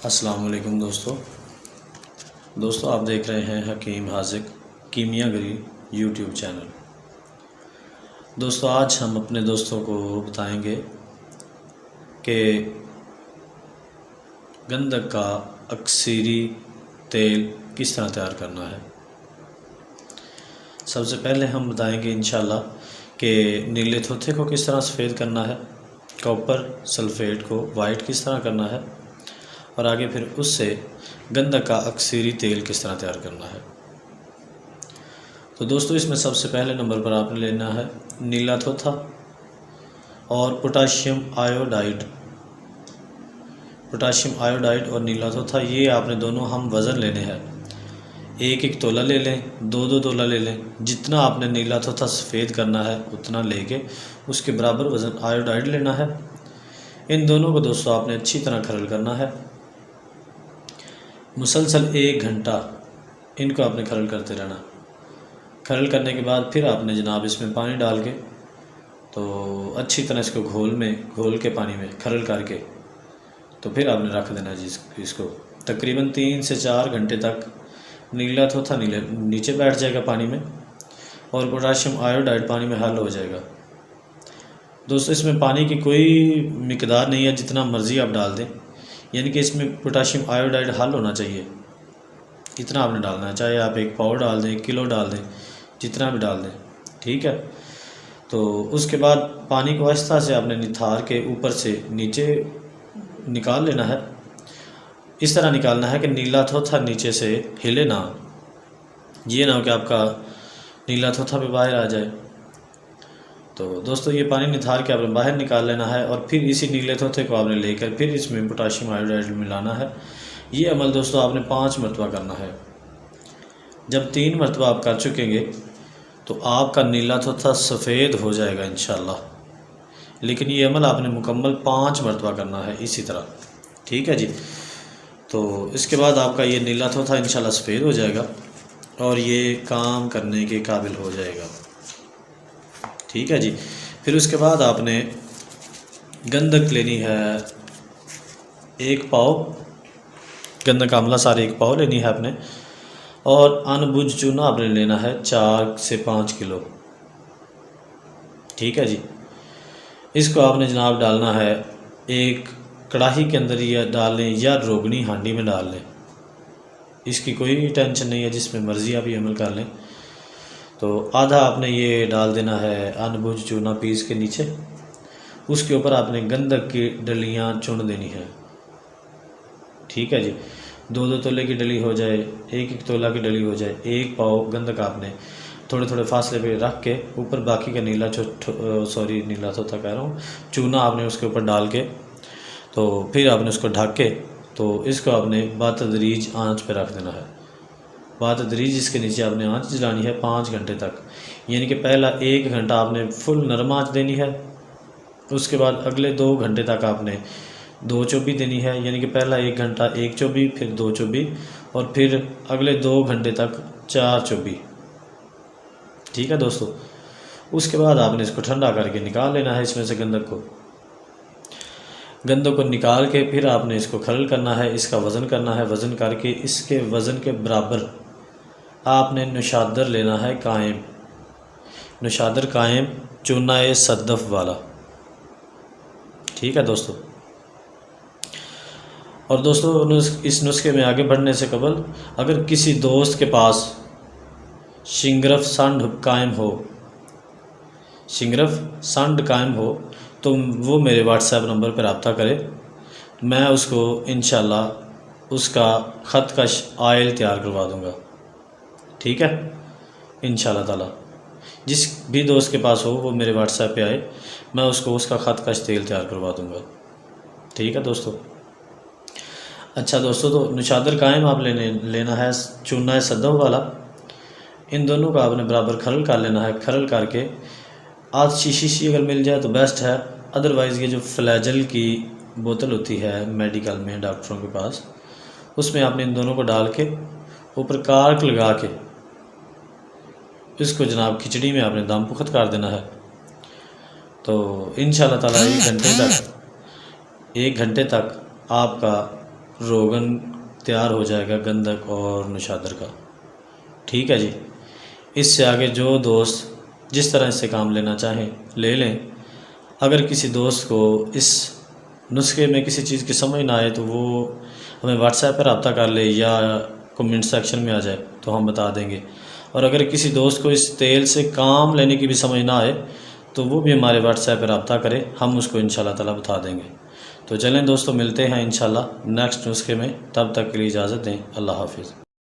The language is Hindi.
अस्सलाम वालेकुम दोस्तों आप देख रहे हैं हकीम हाजिक कीमियागरी यूट्यूब चैनल। दोस्तों आज हम अपने दोस्तों को बताएंगे कि गंधक का अक्सीरी तेल किस तरह तैयार करना है। सबसे पहले हम बताएंगे इंशाल्लाह कि नीले थोथे को किस तरह सफ़ेद करना है, कॉपर सल्फेट को वाइट किस तरह करना है और आगे फिर उससे गंधक का अक्सीरी तेल किस तरह तैयार करना है। तो दोस्तों इसमें सबसे पहले नंबर पर आपने लेना है नीला थोथा और पोटाशियम आयोडाइड। पोटाशियम आयोडाइड और नीला थोथा ये आपने दोनों हम वज़न लेने हैं। एक एक तोला ले लें, दो दो तोला ले लें। जितना आपने नीला थोथा सफ़ेद करना है उतना लेके उसके बराबर वज़न आयोडाइड लेना है। इन दोनों को दोस्तों आपने अच्छी तरह खरल करना है। मुसलसल 1 घंटा इनको आपने खरल करते रहना। खरल करने के बाद फिर आपने जनाब इसमें पानी डाल के तो अच्छी तरह इसको घोल के पानी में खरल करके तो फिर आपने रख देना जी इसको तकरीबन 3 से 4 घंटे तक। नीला थोथा नीचे बैठ जाएगा पानी में और पोटाशियम आयोडाइड पानी में हल हो जाएगा। दोस्तों इसमें पानी की कोई मिकदार नहीं है, जितना मर्ज़ी आप डाल दें, यानी कि इसमें पोटाशियम आयोडाइड हल होना चाहिए, इतना आपने डालना है। चाहे आप 1 पाव डाल दें, 1 किलो डाल दें, जितना भी डाल दें, ठीक है। तो उसके बाद पानी को आहिस्ता से आपने निथार के ऊपर से नीचे निकाल लेना है। इस तरह निकालना है कि नीला थोथा नीचे से हिले ना, ये ना हो कि आपका नीला थोथा भी बाहर आ जाए। तो दोस्तों ये पानी निथार के आपने बाहर निकाल लेना है और फिर इसी नीले थोथे को आपने लेकर फिर इसमें पोटाशियम आयोडाइड मिलाना है। ये अमल दोस्तों आपने 5 मरतबा करना है। जब 3 मरतबा आप कर चुकेंगे तो आपका नीला थोथा सफ़ेद हो जाएगा इंशाल्लाह। लेकिन ये अमल आपने मुकम्मल 5 मरतबा करना है इसी तरह, ठीक है जी। तो इसके बाद आपका ये नीला थोथा इंशाल्लाह सफ़ेद हो जाएगा और ये काम करने के काबिल हो जाएगा, ठीक है जी। फिर उसके बाद आपने गंधक लेनी है 1 पाव, गंधक आमला सार 1 पाव लेनी है आपने और अनबुझ चूना आपने लेना है 4 से 5 किलो, ठीक है जी। इसको आपने जनाब डालना है एक कढ़ाई के अंदर या डाल लें या रोगनी हांडी में डाल लें, इसकी कोई टेंशन नहीं है, जिसमें मर्ज़ी आप ये अमल कर लें। तो आधा आपने ये डाल देना है अनबुझ चूना पीस के नीचे, उसके ऊपर आपने गंधक की डलियाँ चुन देनी है, ठीक है जी। 2-2 तोले की डली हो जाए, 1-1 तोला की डली हो जाए, 1 पाव गंधक आपने थोड़े थोड़े फासले पे रख के ऊपर बाकी का नीला थोथा कह रहा हूँ चूना आपने उसके ऊपर डाल के तो फिर आपने उसको ढक के तो इसको आपने बातदरीज आंच पे रख देना है। बातदरीज इसके नीचे आपने आंच जलानी है 5 घंटे तक, यानी कि पहला 1 घंटा आपने फुल नरम आंच देनी है। उसके बाद अगले 2 घंटे तक आपने 2 चौबी देनी है, यानी कि पहला 1 घंटा 1 चौबी, फिर 2 चौबी और फिर अगले 2 घंटे तक 4 चौबी, ठीक है दोस्तों। उसके बाद आपने इसको ठंडा करके निकाल लेना है इसमें से गंधक को निकाल के फिर आपने इसको खरल करना है, इसका वज़न करना है। वज़न करके इसके वज़न के बराबर आपने नौशादर लेना है कायम, नौशादर कायम चूना सद्दफ वाला, ठीक है दोस्तों। और दोस्तों इस नुस्खे में आगे बढ़ने से कबल अगर किसी दोस्त के पास शिंगरफ संड कायम हो तो वो मेरे व्हाट्सएप नंबर पर रब्ता करे, मैं उसको इंशाल्लाह उसका ख़तकश आयल तैयार करवा दूँगा, ठीक है इंशाल्लाह ताला। जिस भी दोस्त के पास हो वो मेरे व्हाट्सएप पे आए, मैं उसको उसका ख़तकश तेल तैयार करवा दूँगा, ठीक है दोस्तों। अच्छा दोस्तों, तो नौशादर कायम आप लेना है चूना सद्दफ वाला। इन दोनों का आपने बराबर खरल कर लेना है। खरल करके आध शीशी अगर मिल जाए तो बेस्ट है, अदरवाइज़ ये जो फ्लैजल की बोतल होती है मेडिकल में डॉक्टरों के पास, उसमें आपने इन दोनों को डाल के ऊपर कार्क लगा के इसको जनाब खिचड़ी में आपने दम पुख्त कर देना है। तो इंशाल्लाह ताला 1 घंटे तक आपका रोगन तैयार हो जाएगा गंधक और नौशादर का। ठीक है जी। इससे आगे जो दोस्त जिस तरह से काम लेना चाहें ले लें। अगर किसी दोस्त को इस नुस्खे में किसी चीज़ की समझ ना आए तो वो हमें व्हाट्सएप पर रब्ता कर ले या कमेंट सेक्शन में आ जाए तो हम बता देंगे। और अगर किसी दोस्त को इस तेल से काम लेने की भी समझ ना आए तो वो भी हमारे व्हाट्सएप पर रब्ता करे, हम उसको इंशाल्लाह ताला बता देंगे। तो चलें दोस्तों, मिलते हैं इंशाल्लाह नेक्स्ट नुस्खे में। तब तक के लिए इजाज़त दें। अल्लाह हाफिज़।